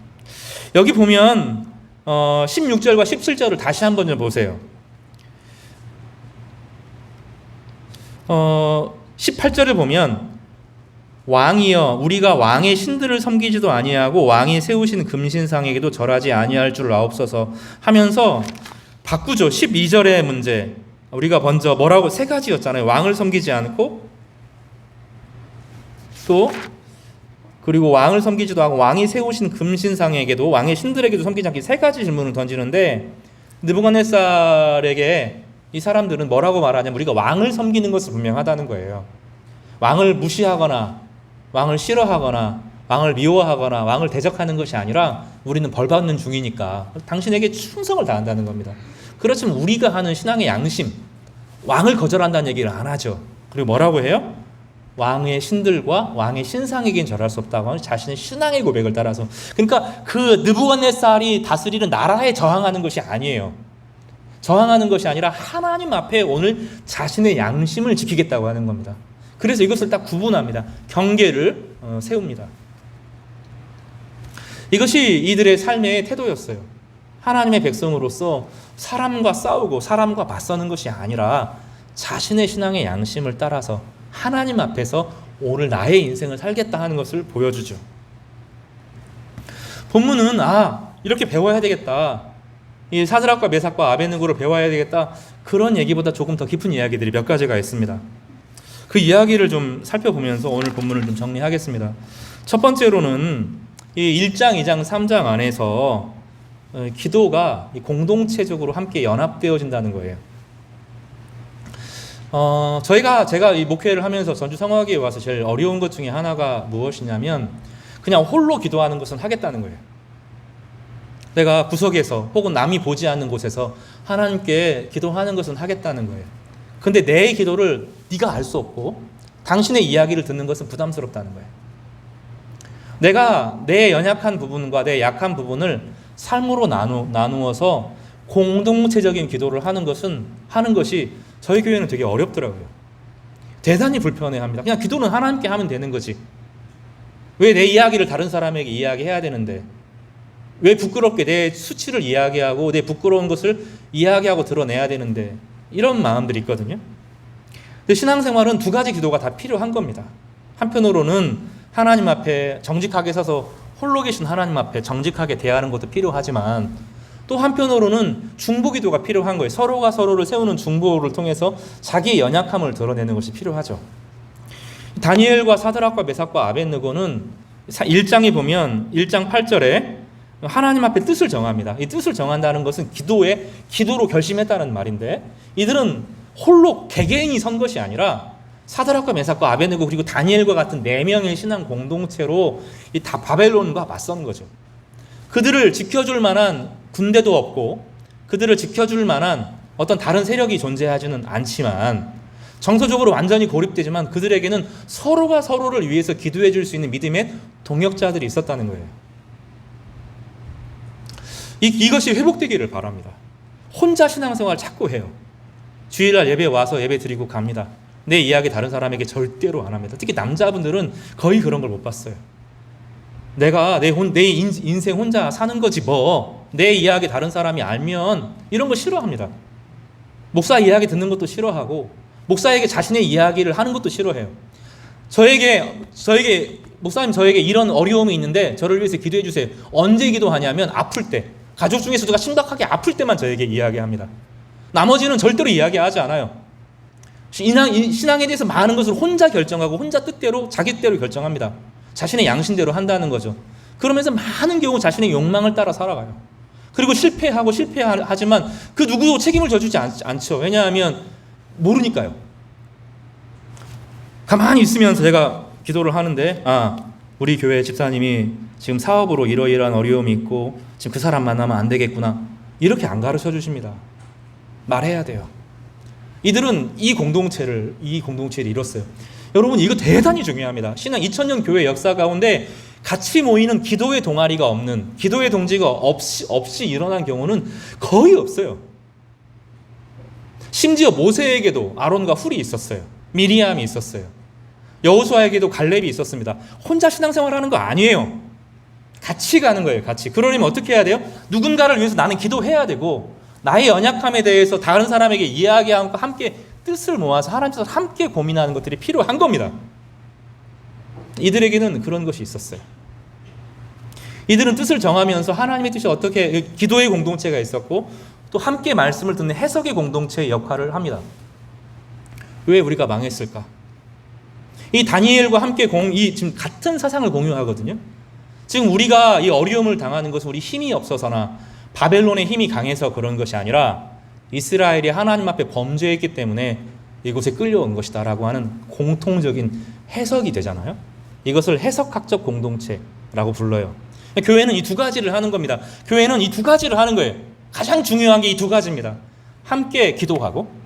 여기 보면 16절과 17절을 다시 한번 좀 보세요. 18절을 보면 왕이여, 우리가 왕의 신들을 섬기지도 아니하고 왕이 세우신 금신상에게도 절하지 아니할 줄 아옵소서 하면서 바꾸죠. 12절의 문제, 우리가 먼저 뭐라고, 세 가지였잖아요. 왕을 섬기지 않고, 또 그리고 왕을 섬기지도 않고 왕이 세우신 금신상에게도, 왕의 신들에게도 섬기지 않기, 세 가지 질문을 던지는데 느부갓네살에게 이 사람들은 뭐라고 말하냐면 우리가 왕을 섬기는 것은 분명하다는 거예요. 왕을 무시하거나 왕을 싫어하거나 왕을 미워하거나 왕을 대적하는 것이 아니라 우리는 벌받는 중이니까 당신에게 충성을 다한다는 겁니다. 그렇지만 우리가 하는 신앙의 양심, 왕을 거절한다는 얘기를 안 하죠. 그리고 뭐라고 해요? 왕의 신들과 왕의 신상에겐 절할 수 없다고 하는 자신의 신앙의 고백을 따라서. 그러니까 그 느부갓네살이 다스리는 나라에 저항하는 것이 아니에요. 저항하는 것이 아니라 하나님 앞에 오늘 자신의 양심을 지키겠다고 하는 겁니다. 그래서 이것을 딱 구분합니다. 경계를 세웁니다. 이것이 이들의 삶의 태도였어요. 하나님의 백성으로서 사람과 싸우고 사람과 맞서는 것이 아니라 자신의 신앙의 양심을 따라서 하나님 앞에서 오늘 나의 인생을 살겠다 하는 것을 보여주죠. 본문은 이렇게 배워야 되겠다, 이 사드락과 메삭과 아벳느고를 배워야 되겠다, 그런 얘기보다 조금 더 깊은 이야기들이 몇 가지가 있습니다. 그 이야기를 좀 살펴보면서 오늘 본문을 좀 정리하겠습니다. 첫 번째로는 이 1장, 2장, 3장 안에서 기도가 공동체적으로 함께 연합되어진다는 거예요. 제가 이 목회를 하면서 전주 성화교회에 와서 제일 어려운 것 중에 하나가 무엇이냐면 그냥 홀로 기도하는 것은 하겠다는 거예요. 내가 구석에서 혹은 남이 보지 않는 곳에서 하나님께 기도하는 것은 하겠다는 거예요. 근데 내 기도를 네가 알 수 없고 당신의 이야기를 듣는 것은 부담스럽다는 거예요. 내가 내 연약한 부분과 내 약한 부분을 삶으로 나누어서 공동체적인 기도를 하는 것이 저희 교회는 되게 어렵더라고요. 대단히 불편해합니다. 그냥 기도는 하나님께 하면 되는 거지. 왜 내 이야기를 다른 사람에게 이야기해야 되는데? 왜 부끄럽게 내 수치를 이야기하고 내 부끄러운 것을 이야기하고 드러내야 되는데? 이런 마음들이 있거든요. 근데 신앙생활은 두 가지 기도가 다 필요한 겁니다. 한편으로는 하나님 앞에 정직하게 서서 홀로 계신 하나님 앞에 정직하게 대하는 것도 필요하지만 또 한편으로는 중보기도가 필요한 거예요. 서로가 서로를 세우는 중보를 통해서 자기의 연약함을 드러내는 것이 필요하죠. 다니엘과 사드락과 메삭과 아벳느고는 1장에 보면 1장 8절에 하나님 앞에 뜻을 정합니다. 이 뜻을 정한다는 것은 기도로 결심했다는 말인데 이들은 홀로 개개인이 선 것이 아니라 사드락과 메삭과 아벳느고 그리고 다니엘과 같은 4명의 신앙 공동체로 이 다 바벨론과 맞선 거죠. 그들을 지켜줄 만한 군대도 없고 그들을 지켜줄 만한 어떤 다른 세력이 존재하지는 않지만 정서적으로 완전히 고립되지만 그들에게는 서로가 서로를 위해서 기도해 줄 수 있는 믿음의 동역자들이 있었다는 거예요. 이것이 회복되기를 바랍니다. 혼자 신앙생활 자꾸 해요. 주일날 예배 와서 예배 드리고 갑니다. 내 이야기 다른 사람에게 절대로 안 합니다. 특히 남자분들은 거의 그런 걸 못 봤어요. 내가 내 인생 혼자 사는 거지 뭐. 내 이야기 다른 사람이 알면 이런 거 싫어합니다. 목사 이야기 듣는 것도 싫어하고 목사에게 자신의 이야기를 하는 것도 싫어해요. 저에게 목사님 저에게 이런 어려움이 있는데 저를 위해서 기도해 주세요. 언제 기도하냐면 아플 때. 가족 중에서 누가 심각하게 아플 때만 저에게 이야기합니다. 나머지는 절대로 이야기하지 않아요. 신앙에 대해서 많은 것을 혼자 결정하고 혼자 뜻대로 자기 뜻대로 결정합니다. 자신의 양심대로 한다는 거죠. 그러면서 많은 경우 자신의 욕망을 따라 살아가요. 그리고 실패하지만 그 누구도 책임을 져주지 않죠. 왜냐하면 모르니까요. 가만히 있으면서 제가 기도를 하는데 우리 교회 집사님이 지금 사업으로 이러이러한 어려움이 있고 지금 그 사람 만나면 안 되겠구나. 이렇게 안 가르쳐 주십니다. 말해야 돼요. 이들은 이 공동체를 이뤘어요. 여러분 이거 대단히 중요합니다. 신앙 2000년 교회 역사 가운데 같이 모이는 기도의 동아리가 없는 기도의 동지가 없이 일어난 경우는 거의 없어요. 심지어 모세에게도 아론과 훌이 있었어요. 미리암이 있었어요. 여호수아에게도 갈렙이 있었습니다. 혼자 신앙생활하는 거 아니에요. 같이 가는 거예요. 같이. 그러려면 어떻게 해야 돼요? 누군가를 위해서 나는 기도해야 되고 나의 연약함에 대해서 다른 사람에게 이야기하고 함께 뜻을 모아서 하나님께서 함께 고민하는 것들이 필요한 겁니다. 이들에게는 그런 것이 있었어요. 이들은 뜻을 정하면서 하나님의 뜻이 어떻게 기도의 공동체가 있었고 또 함께 말씀을 듣는 해석의 공동체의 역할을 합니다. 왜 우리가 망했을까? 이 다니엘과 함께 지금 같은 사상을 공유하거든요. 지금 우리가 이 어려움을 당하는 것은 우리 힘이 없어서나 바벨론의 힘이 강해서 그런 것이 아니라 이스라엘이 하나님 앞에 범죄했기 때문에 이곳에 끌려온 것이다 라고 하는 공통적인 해석이 되잖아요. 이것을 해석학적 공동체라고 불러요. 교회는 이 두 가지를 하는 겁니다. 교회는 이 두 가지를 하는 거예요. 가장 중요한 게 이 두 가지입니다. 함께 기도하고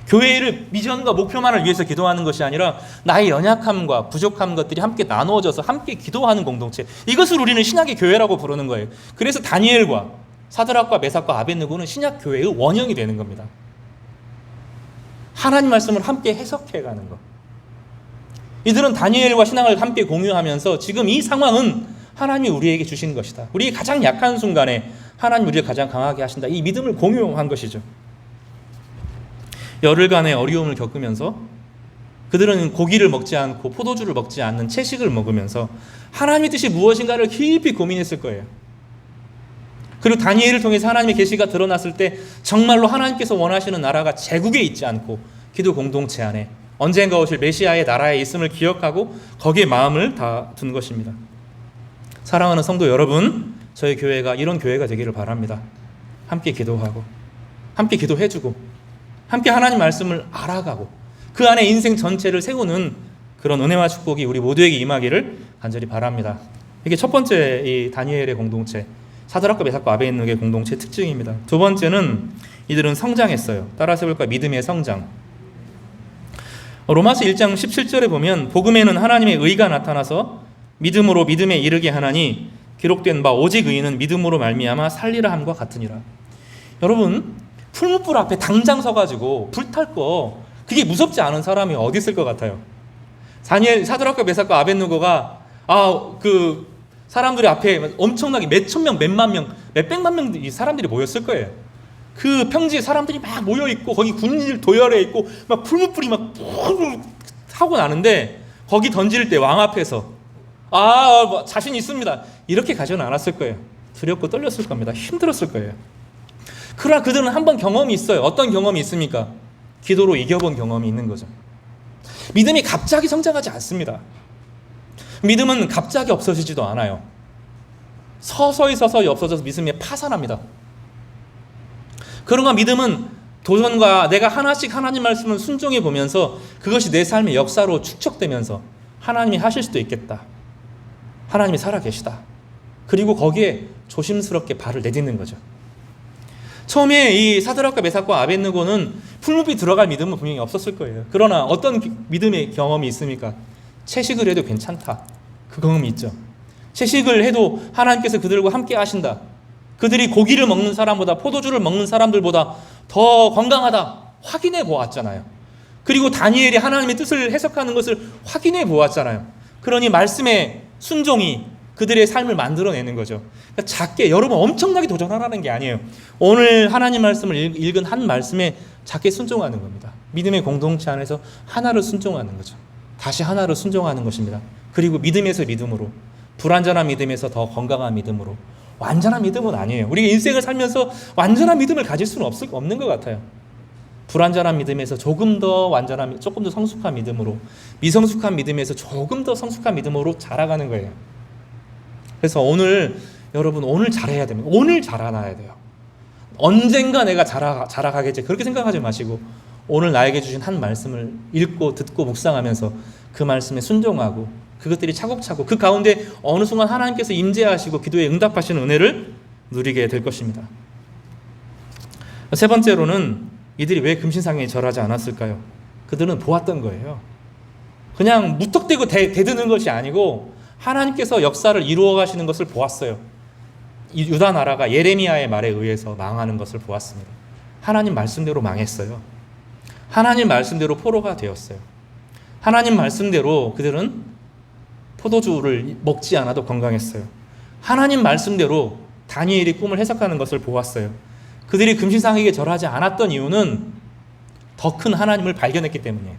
교회를 비전과 목표만을 위해서 기도하는 것이 아니라 나의 연약함과 부족한 것들이 함께 나누어져서 함께 기도하는 공동체. 이것을 우리는 신약의 교회라고 부르는 거예요. 그래서 다니엘과 사드락과 메삭과 아벳느고는 신약 교회의 원형이 되는 겁니다. 하나님 말씀을 함께 해석해가는 것. 이들은 다니엘과 신앙을 함께 공유하면서 지금 이 상황은 하나님이 우리에게 주신 것이다. 우리의 가장 약한 순간에 하나님 우리를 가장 강하게 하신다. 이 믿음을 공유한 것이죠. 열흘간의 어려움을 겪으면서 그들은 고기를 먹지 않고 포도주를 먹지 않는 채식을 먹으면서 하나님의 뜻이 무엇인가를 깊이 고민했을 거예요. 그리고 다니엘을 통해서 하나님의 계시가 드러났을 때 정말로 하나님께서 원하시는 나라가 제국에 있지 않고 기도 공동체 안에 언젠가 오실 메시아의 나라에 있음을 기억하고 거기에 마음을 다 둔 것입니다. 사랑하는 성도 여러분, 저희 교회가 이런 교회가 되기를 바랍니다. 함께 기도하고 함께 기도해주고 함께 하나님 말씀을 알아가고 그 안에 인생 전체를 세우는 그런 은혜와 축복이 우리 모두에게 임하기를 간절히 바랍니다. 이게 첫 번째 이 다니엘의 공동체, 사드락과 메삭과 아벳느고의 공동체의 특징입니다. 두 번째는 이들은 성장했어요. 따라서 해볼까요? 믿음의 성장. 로마서 1장 17절에 보면 복음에는 하나님의 의가 나타나서 믿음으로 믿음에 이르게 하나니 기록된 바 오직 의인은 믿음으로 말미암아 살리라 함과 같으니라. 여러분 풀무불 앞에 당장 서가지고 불탈 거 그게 무섭지 않은 사람이 어디 있을 것 같아요? 다니엘, 사드락과 메삭과 아벳느고가 그 사람들이 앞에 엄청나게 몇천 명, 몇만 명, 몇백만 명 이 사람들이 모였을 거예요. 그 평지에 사람들이 막 모여 있고 거기 군인들 도열해 있고 막 풀무불이 막 하고 나는데 거기 던질 때 왕 앞에서 뭐 자신 있습니다. 이렇게 가지는 않았을 거예요. 두렵고 떨렸을 겁니다. 힘들었을 거예요. 그러나 그들은 한번 경험이 있어요. 어떤 경험이 있습니까? 기도로 이겨본 경험이 있는 거죠. 믿음이 갑자기 성장하지 않습니다. 믿음은 갑자기 없어지지도 않아요. 서서히 없어져서 믿음이 파산합니다. 그런가 믿음은 도전과 내가 하나씩 하나님 말씀을 순종해 보면서 그것이 내 삶의 역사로 축적되면서 하나님이 하실 수도 있겠다. 하나님이 살아계시다. 그리고 거기에 조심스럽게 발을 내딛는 거죠. 처음에 이 사드락과 메삭과 아벳느고는 풀무불이 들어갈 믿음은 분명히 없었을 거예요. 그러나 어떤 믿음의 경험이 있습니까? 채식을 해도 괜찮다. 그 경험이 있죠. 채식을 해도 하나님께서 그들과 함께 하신다. 그들이 고기를 먹는 사람보다 포도주를 먹는 사람들보다 더 건강하다. 확인해 보았잖아요. 그리고 다니엘이 하나님의 뜻을 해석하는 것을 확인해 보았잖아요. 그러니 말씀의 순종이 그들의 삶을 만들어내는 거죠. 그러니까 작게, 여러분 엄청나게 도전하라는 게 아니에요. 오늘 하나님 말씀을 읽은 한 말씀에 작게 순종하는 겁니다. 믿음의 공동체 안에서 하나를 순종하는 거죠. 다시 하나를 순종하는 것입니다. 그리고 믿음에서 믿음으로, 불완전한 믿음에서 더 건강한 믿음으로. 완전한 믿음은 아니에요. 우리가 인생을 살면서 완전한 믿음을 가질 수는 없는 것 같아요. 불완전한 믿음에서 조금 더 완전한, 조금 더 성숙한 믿음으로, 미성숙한 믿음에서 조금 더 성숙한 믿음으로 자라가는 거예요. 그래서 여러분 오늘 잘해야 됩니다. 오늘 자라나야 돼요. 언젠가 내가 자라가겠지. 그렇게 생각하지 마시고 오늘 나에게 주신 한 말씀을 읽고 듣고 묵상하면서 그 말씀에 순종하고 그것들이 차곡차곡 그 가운데 어느 순간 하나님께서 임재하시고 기도에 응답하시는 은혜를 누리게 될 것입니다. 세 번째로는 이들이 왜 금신상에 절하지 않았을까요? 그들은 보았던 거예요. 그냥 무턱대고 대드는 것이 아니고 하나님께서 역사를 이루어 가시는 것을 보았어요. 유다 나라가 예레미야의 말에 의해서 망하는 것을 보았습니다. 하나님 말씀대로 망했어요. 하나님 말씀대로 포로가 되었어요. 하나님 말씀대로 그들은 포도주를 먹지 않아도 건강했어요. 하나님 말씀대로 다니엘이 꿈을 해석하는 것을 보았어요. 그들이 금신상에게 절하지 않았던 이유는 더 큰 하나님을 발견했기 때문이에요.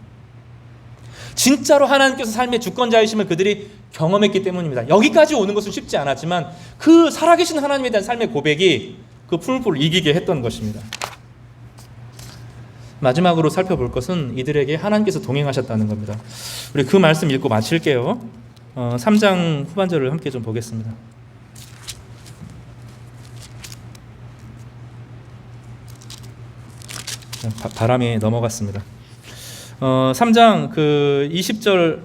진짜로 하나님께서 삶의 주권자이심을 그들이 경험했기 때문입니다. 여기까지 오는 것은 쉽지 않았지만 그 살아계신 하나님에 대한 삶의 고백이 그 풀무불을 이기게 했던 것입니다. 마지막으로 살펴볼 것은 이들에게 하나님께서 동행하셨다는 겁니다. 우리 그 말씀 읽고 마칠게요. 3장 후반절을 함께 좀 보겠습니다. 바람이 넘어갔습니다. 3장 그 20절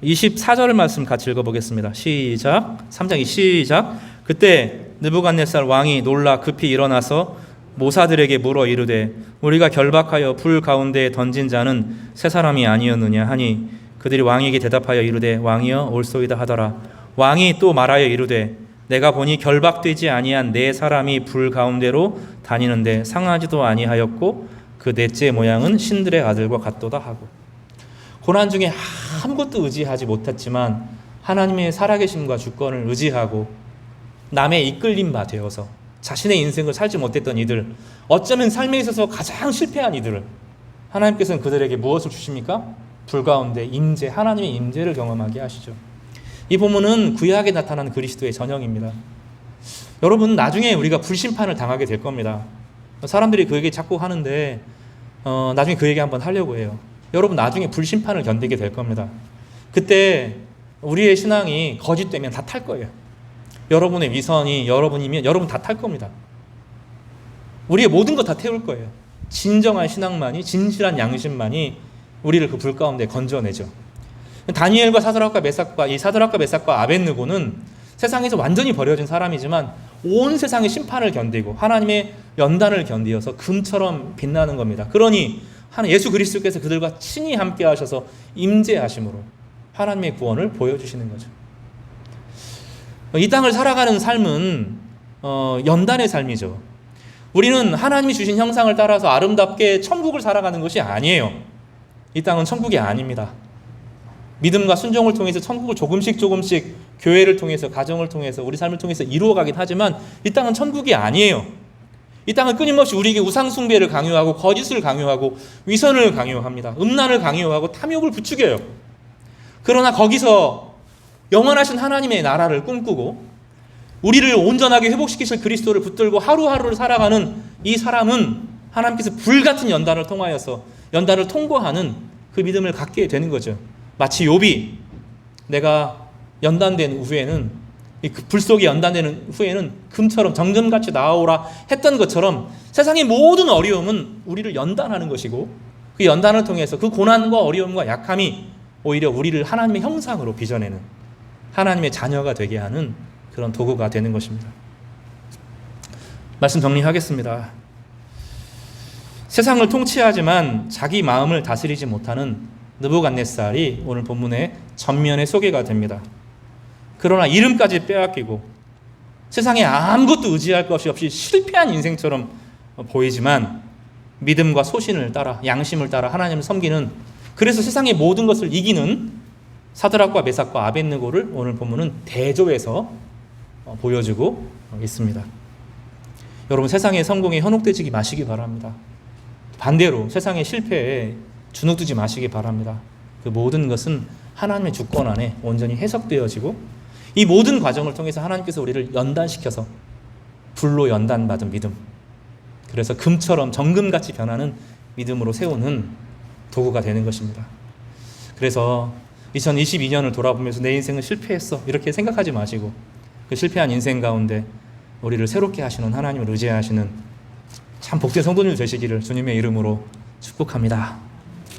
24절 말씀 같이 읽어보겠습니다. 시작. 3장 시작. 그때 느부갓네살 왕이 놀라 급히 일어나서 모사들에게 물어 이르되 우리가 결박하여 불 가운데 던진 자는 세 사람이 아니었느냐 하니 그들이 왕에게 대답하여 이르되 왕이여 올소이다 하더라. 왕이 또 말하여 이르되 내가 보니 결박되지 아니한 네 사람이 불 가운데로 다니는데 상하지도 아니하였고 그 넷째 모양은 신들의 아들과 같도다 하고. 고난 중에 아무것도 의지하지 못했지만 하나님의 살아계심과 주권을 의지하고 남의 이끌림 바 되어서 자신의 인생을 살지 못했던 이들, 어쩌면 삶에 있어서 가장 실패한 이들을 하나님께서는 그들에게 무엇을 주십니까? 불 가운데 임재, 하나님의 임재를 경험하게 하시죠. 이 본문은 구약에 나타난 그리스도의 전형입니다. 여러분 나중에 우리가 불심판을 당하게 될 겁니다. 사람들이 그 얘기 자꾸 하는데 나중에 그 얘기 한번 하려고 해요. 여러분 나중에 불심판을 견디게 될 겁니다. 그때 우리의 신앙이 거짓되면 다 탈 거예요. 여러분의 위선이 여러분이면 여러분 다 탈 겁니다. 우리의 모든 것 다 태울 거예요. 진정한 신앙만이, 진실한 양심만이 우리를 그 불 가운데 건져내죠. 다니엘과 사드락과 메삭과 아벳느고는 세상에서 완전히 버려진 사람이지만 온 세상의 심판을 견디고 하나님의 연단을 견디어서 금처럼 빛나는 겁니다. 그러니 예수 그리스도께서 그들과 친히 함께 하셔서 임재하심으로 하나님의 구원을 보여주시는 거죠. 이 땅을 살아가는 삶은 연단의 삶이죠. 우리는 하나님이 주신 형상을 따라서 아름답게 천국을 살아가는 것이 아니에요. 이 땅은 천국이 아닙니다. 믿음과 순종을 통해서 천국을 조금씩 교회를 통해서, 가정을 통해서, 우리 삶을 통해서 이루어가긴 하지만 이 땅은 천국이 아니에요. 이 땅은 끊임없이 우리에게 우상숭배를 강요하고 거짓을 강요하고 위선을 강요합니다. 음란을 강요하고 탐욕을 부추겨요. 그러나 거기서 영원하신 하나님의 나라를 꿈꾸고 우리를 온전하게 회복시키실 그리스도를 붙들고 하루하루를 살아가는 이 사람은 하나님께서 불같은 연단을 통하여서 연단을 통과하는 그 믿음을 갖게 되는 거죠. 마치 욥이 내가 연단된 후에는, 이 불 속에 연단되는 후에는 금처럼 정금같이 나아오라 했던 것처럼 세상의 모든 어려움은 우리를 연단하는 것이고 그 연단을 통해서 그 고난과 어려움과 약함이 오히려 우리를 하나님의 형상으로 빚어내는, 하나님의 자녀가 되게 하는 그런 도구가 되는 것입니다. 말씀 정리하겠습니다. 세상을 통치하지만 자기 마음을 다스리지 못하는 느부갓네살이 오늘 본문의 전면에 소개가 됩니다. 그러나 이름까지 빼앗기고 세상에 아무것도 의지할 것이 없이 실패한 인생처럼 보이지만 믿음과 소신을 따라, 양심을 따라 하나님을 섬기는, 그래서 세상의 모든 것을 이기는 사드락과 메삭과 아벳느고를 오늘 본문은 대조해서 보여주고 있습니다. 여러분, 세상의 성공에 현혹되지 마시기 바랍니다. 반대로 세상의 실패에 주눅들지 마시기 바랍니다. 그 모든 것은 하나님의 주권 안에 온전히 해석되어지고 이 모든 과정을 통해서 하나님께서 우리를 연단시켜서 불로 연단받은 믿음, 그래서 금처럼 정금같이 변하는 믿음으로 세우는 도구가 되는 것입니다. 그래서 2022년을 돌아보면서 내 인생은 실패했어 이렇게 생각하지 마시고 그 실패한 인생 가운데 우리를 새롭게 하시는 하나님을 의지하시는 참 복된 성도님 되시기를 주님의 이름으로 축복합니다.